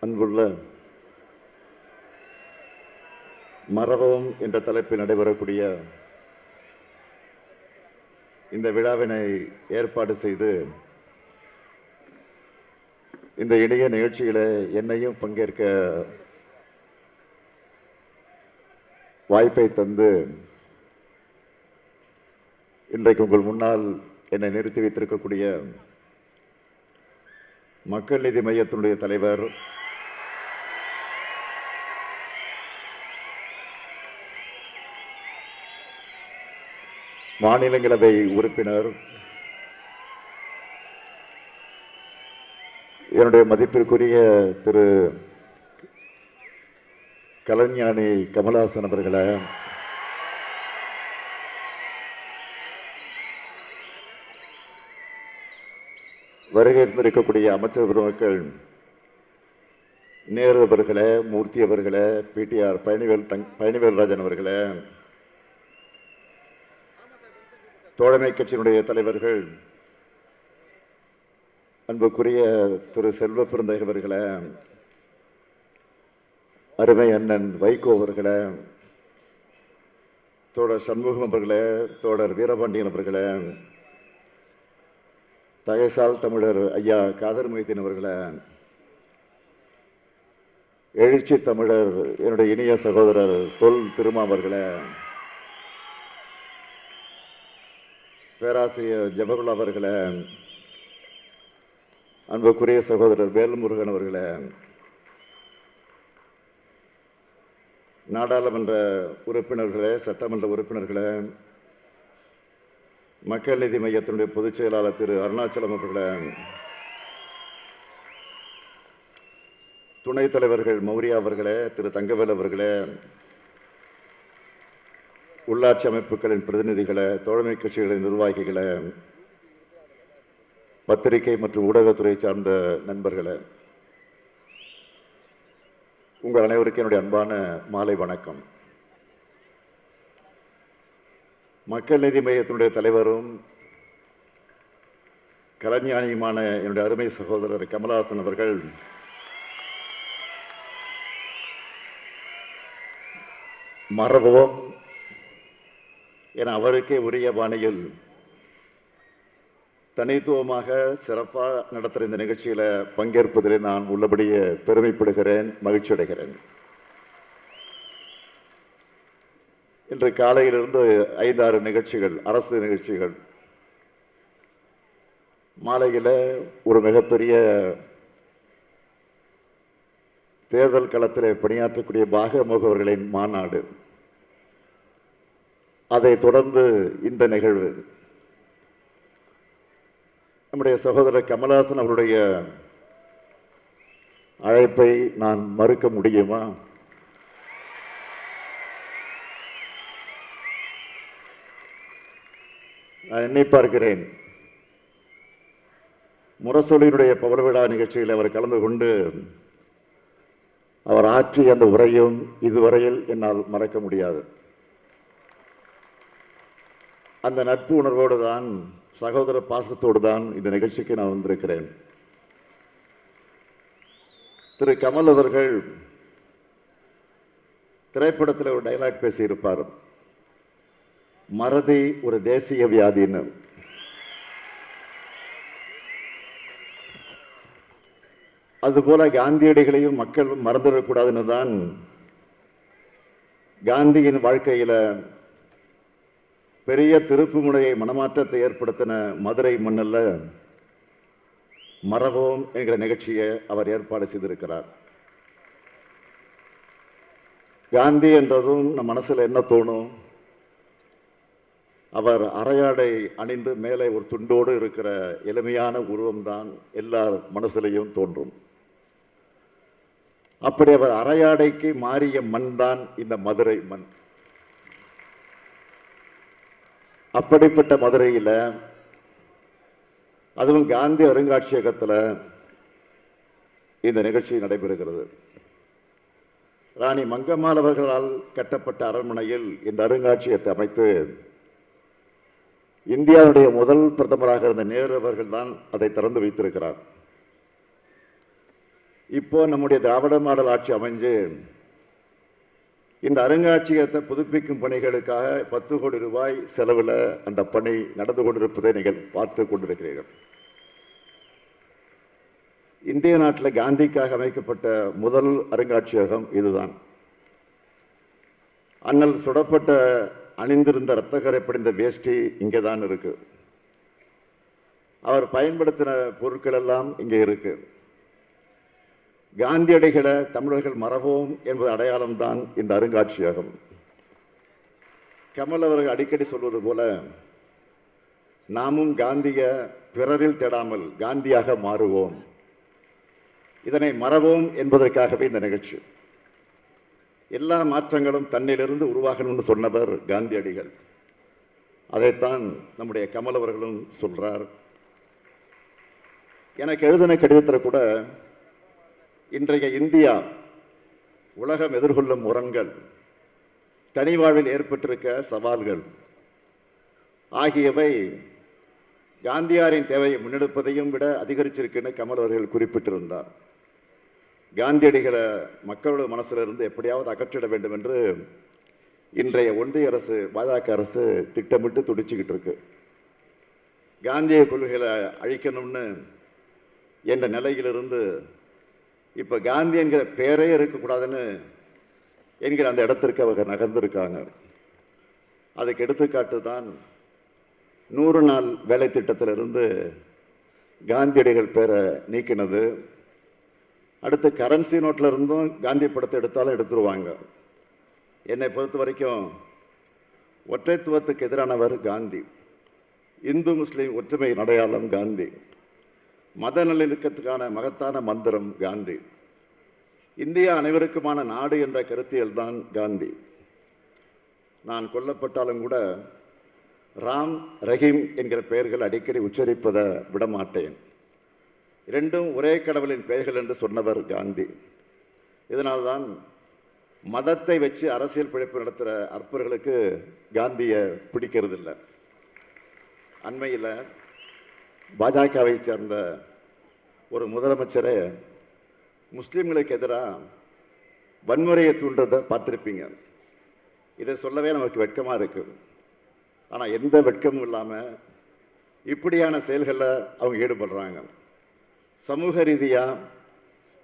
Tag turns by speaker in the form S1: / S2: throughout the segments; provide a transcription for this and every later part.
S1: அன்புள்ள மரபம் என்ற தலைப்பில் நடைபெறக்கூடிய இந்த விழாவினை ஏற்பாடு செய்து இந்த இணைய நிகழ்ச்சியில என்னையும் பங்கேற்க வாய்ப்பை தந்து இன்றைக்கு உங்கள் முன்னால் என்னை நிறுத்தி வைத்திருக்கக்கூடிய மக்கள் நீதி மையத்தினுடைய தலைவர், மாநிலங்களவை உறுப்பினர், என்னுடைய மதிப்பிற்குரிய திரு கலைஞானி கமலஹாசன் அவர்களே, வருகை இருந்திருக்கக்கூடிய அமைச்சர் பெருமக்கள், நேரு அவர்களே, மூர்த்தி அவர்களே, பிடிஆர் பழனிவேல்ராஜன் அவர்களே, தோழமை கட்சியினுடைய தலைவர்கள், அன்புக்குரிய திரு செல்வ பெருந்தகை அவர்களே, அருமை அண்ணன் வைகோ அவர்களே, தோழர் சண்முகம் அவர்களே, தோழர் வீரபாண்டியன் அவர்களே, தகைசால் தமிழர் ஐயா காதர் மொய்தீன் அவர்களே, எழுச்சி தமிழர் என்னுடைய இனிய சகோதரர் தொல் திருமா அவர்களே, பேராசிரியர் ஜபருல்லா அவர்களே, அன்புக்குரிய சகோதரர் வேல்முருகன் அவர்களே, நாடாளுமன்ற உறுப்பினர்களே, சட்டமன்ற உறுப்பினர்களே, மக்கள் நீதி மையத்தினுடைய பொதுச் செயலாளர் திரு அருணாச்சலம் அவர்களே, துணைத் தலைவர்கள் மௌரியா அவர்களே, திரு தங்கவேல் அவர்களே, உள்ளாட்சி அமைப்புகளின் பிரதிநிதிகளே, தோழமை கட்சிகளின் நிர்வாகிகளே, பத்திரிகை மற்றும் ஊடகத்துறை சார்ந்த நண்பர்களே, உங்கள் அனைவருக்கும் என்னுடைய அன்பான மாலை வணக்கம். மக்கள் நீதி மையத்தினுடைய தலைவரும் கலைஞானியுமான என்னுடைய அருமை சகோதரர் கமலஹாசன் அவர்கள் மரபும் என அவருக்கே உரிய பாணியில் தனித்துவமாக சிறப்பாக நடத்துகிற இந்த நிகழ்ச்சியில பங்கேற்பதிலே நான் உள்ளபடியே பெருமைப்படுகிறேன், மகிழ்ச்சி அடைகிறேன். இன்று காலையிலிருந்து 5-6 நிகழ்ச்சிகள், அரசு நிகழ்ச்சிகள், மாலையில் ஒரு மிகப்பெரிய தேர்தல் களத்தில் பணியாற்றக்கூடிய பாகமுகவர்களின் மாநாடு, அதை தொடர்ந்து இந்த நிகழ்வு. நம்முடைய சகோதரர் கமலஹாசன் அவருடைய அழைப்பை நான் மறுக்க முடியுமா? நான் எண்ணி பார்க்கிறேன், முரசொலியினுடைய பவர் விழா நிகழ்ச்சியில் அவர் கலந்து கொண்டு அவர் ஆற்றிய அந்த உரையும் இதுவரையில் என்னால் மறக்க முடியாது. அந்த நட்பு உணர்வோடு தான், சகோதர பாசத்தோடு தான் இந்த நிகழ்ச்சிக்கு நான் வந்திருக்கிறேன். திரு கமல் அவர்கள் திரைப்படத்தில் ஒரு டைலாக் பேசியிருப்பார், மறதி ஒரு தேசிய வியாதின்னு. அதுபோல காந்தியடிகளையும் மக்கள் மறந்துவிடக்கூடாதுன்னு தான் காந்தியின் வாழ்க்கையில பெரிய திருப்பு முனையை, மனமாற்றத்தை ஏற்படுத்தின மதுரை மண்ணில் மரபோம் என்கிற நிகழ்ச்சியை அவர் ஏற்பாடு செய்திருக்கிறார். காந்தி என்றதும் நம் மனசுல என்ன தோணும்? அவர் அரையாடை அணிந்து மேலே ஒரு துண்டோடு இருக்கிற எளிமையான உருவம்தான் எல்லார் மனசிலையும் தோன்றும். அப்படி அவர் அரையாடைக்கு மாறிய மண் தான் இந்த மதுரை மண். அப்படிப்பட்ட மதுரையில், அதுவும் காந்தி அருங்காட்சியகத்தில் இந்த நிகழ்ச்சி நடைபெறுகிறது. ராணி மங்கம்மாள் அவர்களால் கட்டப்பட்ட அரண்மனையில் இந்த அருங்காட்சியகத்தை அமைத்து இந்தியாவுடைய முதல் பிரதமராக இருந்த நேரு அவர்கள் தான் அதை திறந்து வைத்திருக்கிறார். இப்போ நம்முடைய திராவிட மாடல் ஆட்சி அமைஞ்சு இந்த அருங்காட்சியகத்தை புதுப்பிக்கும் பணிகளுக்காக 10 கோடி ரூபாய் செலவில் அந்த பணி நடந்து கொண்டிருப்பதை நீங்கள் பார்த்து கொண்டிருக்கிறீர்கள். இந்திய நாட்டில் காந்திக்காக அமைக்கப்பட்ட முதல் அருங்காட்சியகம் இதுதான். அண்ணல் சுடப்பட்ட அணிந்திருந்த இரத்தக்கரை படிந்த வேஷ்டி இங்கே தான் இருக்கு. அவர் பயன்படுத்தின பொருட்கள் எல்லாம் இங்கே இருக்கு. காந்தியடிகளை தமிழர்கள் மறவோம் என்பது அடையாளம்தான் இந்த அருங்காட்சியகம். கமல் அவர்கள் அடிக்கடி சொல்வது போல நாமும் காந்திய பிறரில் தேடாமல் காந்தியாக மாறுவோம், இதனை மறவோம் என்பதற்காகவே இந்த நிகழ்ச்சி. எல்லா மாற்றங்களும் தன்னிலிருந்து உருவாகணும்னு சொன்னவர் காந்தியடிகள். அதைத்தான் நம்முடைய கமல் அவர்களும் சொல்றார். எனக்கு எழுதின கடிதத்தில் கூட இன்றைய இந்தியா உலகம் எதிர்கொள்ளும் முரண்கள், தனி வாழ்வில் ஏற்பட்டிருக்க சவால்கள் ஆகியவை காந்தியாரின் தேவையை முன்னெடுப்பதையும் விட அதிகரிச்சிருக்குன்னு கமல் அவர்கள் குறிப்பிட்டிருந்தார். காந்தியடிகளை மக்களோட மனசிலிருந்து எப்படியாவது அகற்றிட வேண்டும் என்று இன்றைய ஒன்றிய அரசு, பாஜக அரசு திட்டமிட்டு துடிச்சுக்கிட்டு இருக்கு. காந்திய கொள்கைகளை அழிக்கணும்னு என்ற நிலையிலிருந்து இப்போ காந்தி என்கிற பேரே இருக்கக்கூடாதுன்னு என்கிற அந்த இடத்திற்கு அவங்க நகர்ந்திருக்காங்க. அதுக்கு எடுத்துக்காட்டு தான் 100 நாள் வேலை திட்டத்திலிருந்து காந்தியடிகள் பேரை நீக்கினது. அடுத்து கரன்சி நோட்டில் இருந்தும் காந்தி படத்தை எடுத்தாலும் எடுத்துருவாங்க. என்னை பொறுத்த வரைக்கும் ஒற்றைத்துவத்துக்கு எதிரானவர் காந்தி. இந்து முஸ்லீம் ஒற்றுமை அடையாளம் காந்தி. மத நல்லிணக்கத்துக்கான மகத்தான மந்திரம் காந்தி. இந்தியா அனைவருக்குமான நாடு என்ற கருத்தியல் தான் காந்தி. நான் கொல்லப்பட்டாலும் கூட ராம், ரஹீம் என்கிற பெயர்கள் அடிக்கடி உச்சரிப்பதை விடமாட்டேன். இரண்டும் ஒரே கடவுளின் பெயர்கள் என்று சொன்னவர் காந்தி. இதனால்தான் மதத்தை வச்சு அரசியல் பிழைப்பு நடத்துகிற அற்பர்களுக்கு காந்தியை பிடிக்கிறது இல்லை. அண்மையில் பாஜகவை சேர்ந்த ஒரு முதலமைச்சரை முஸ்லீம்களுக்கு எதிராக வன்முறையை தூண்டுறதை பார்த்துருப்பீங்க. இதை சொல்லவே நமக்கு வெட்கமாக இருக்குது. ஆனால் எந்த வெட்கமும் இல்லாமல் இப்படியான செயல்களில் அவங்க ஈடுபடுறாங்க. சமூக ரீதியாக,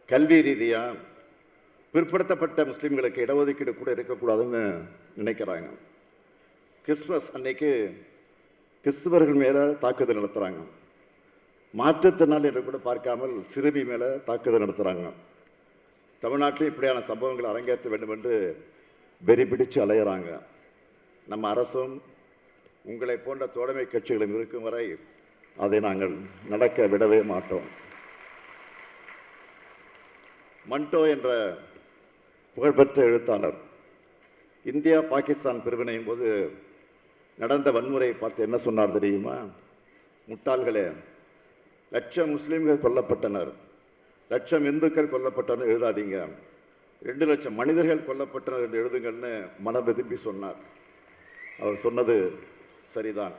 S1: கல்வி ரீதியாக பிற்படுத்தப்பட்ட முஸ்லீம்களுக்கு இடஒதுக்கீடு கூட இருக்கக்கூடாதுன்னு நினைக்கிறாங்க. கிறிஸ்துமஸ் அன்னைக்கு கிறிஸ்துவர்கள் மேலே தாக்குதல் நடத்துகிறாங்க. மாற்றுத்திறனாளி என்று கூட பார்க்காமல் சிறுமி மேலே தாக்குதல் நடத்துகிறாங்க. தமிழ்நாட்டில் இப்படியான சம்பவங்களை அரங்கேற்ற வேண்டும் என்று வெறி பிடிச்சு அலையிறாங்க. நம்ம அரசும் உங்களை போன்ற தோழமை கட்சிகளும் இருக்கும் வரை அதை நாங்கள் நடக்க விடவே மாட்டோம். மண்டோ என்ற புகழ்பெற்ற எழுத்தாளர் இந்தியா பாகிஸ்தான் பிரிவினையும் போது நடந்த வன்முறையை பார்த்து என்ன சொன்னார் தெரியுமா? முட்டாள்களே, லட்சம் முஸ்லீம்கள் கொல்லப்பட்டனர், லட்சம் இந்துக்கள் கொல்லப்பட்டனர் எழுதாதீங்க, 2 லட்சம் மனிதர்கள் கொல்லப்பட்டனர் என்று எழுதுங்கள்னு மனம் விரும்பி சொன்னார். அவர் சொன்னது சரிதான்.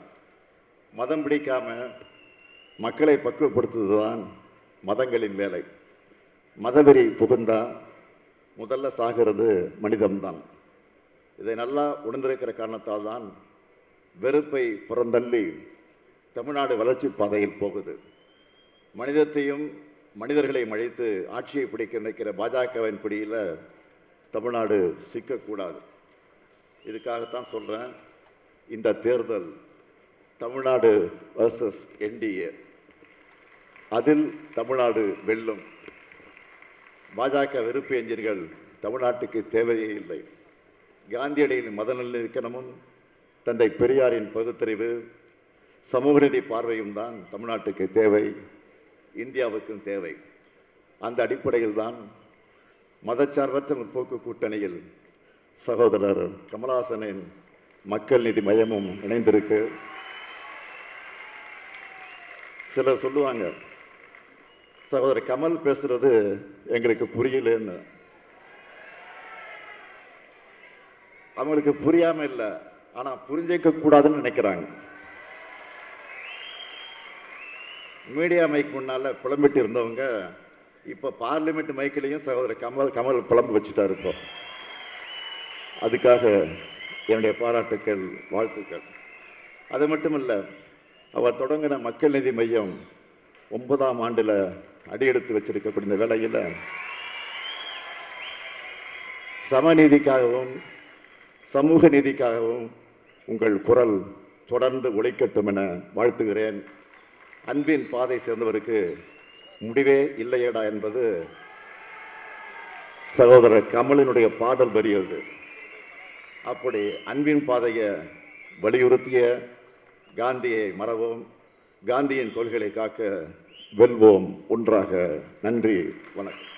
S1: மதம் பிடிக்காம மக்களை பக்குவப்படுத்துவதுதான் மதங்களின் வேலை. மதவெறி புகுந்தா முதல்ல சாகிறது மனிதம்தான். இதை நல்லா உணர்ந்திருக்கிற காரணத்தால் தான் வெறுப்பை புறந்தள்ளி தமிழ்நாடு வளர்ச்சி பாதையில் போகுது. மனிதத்தையும் மனிதர்களையும் அழைத்து ஆட்சியை பிடிக்க நினைக்கிற பாஜகவின் பிடியில் தமிழ்நாடு சிக்கக்கூடாது. இதுக்காகத்தான் சொல்கிறேன், இந்த தேர்தல் தமிழ்நாடு வர்சஸ் என்டிஏ, அதில் தமிழ்நாடு வெல்லும். பாஜக வெறுப்பு எஞ்சின்கள் தமிழ்நாட்டுக்கு தேவையே இல்லை. காந்தியடிகளின் மத நல்லிணக்கமும் தந்தை பெரியாரின் பகுத்தறிவு, சமூக நீதி பார்வையும் தான் தமிழ்நாட்டுக்கு தேவை, இந்தியாவுக்கும் தேவை. அந்த அடிப்படையில் தான் மதச்சார்பற்ற முற்போக்கு கூட்டணியில் சகோதரர் கமலஹாசனின் மக்கள் நீதி மையமும் இணைந்திருக்கு. சிலர் சொல்லுவாங்க, சகோதரர் கமல் பேசுறது எங்களுக்கு புரியலன்னு. அவங்களுக்கு புரியாம இல்லை, ஆனா புரிஞ்சிக்க கூடாதுன்னு நினைக்கிறாங்க. மீடியா மைக்கு முன்னால புலம்பிட்டு இருந்தவங்க இப்போ பார்லிமெண்ட் மைக்கிலையும் சகோதரர் கமல் புலம்பு வச்சுட்டாரு. இப்போ அதுக்காக என்னுடைய பாராட்டுக்கள், வாழ்த்துக்கள். அது மட்டுமல்ல, அவர் தொடங்கின மக்கள் நீதி மையம் 9ஆம் ஆண்டில் அடியெடுத்து வச்சிருக்கக்கூடிய இந்த வேளையில் சமநீதிக்காகவும் சமூக நீதிக்காகவும் உங்கள் குரல் தொடர்ந்து ஒலிக்கட்டும் என வாழ்த்துகிறேன். அன்பின் பாதை சேர்ந்தவருக்கு முடிவே இல்லையடா என்பது சகோதரர் கமலினுடைய பாடல் வரி அது. அப்படி அன்பின் பாதையை வலியுறுத்திய காந்தியை மறவோம், காந்தியின் கொள்கைகளை காக்க வெல்வோம் ஒன்றாக. நன்றி, வணக்கம்.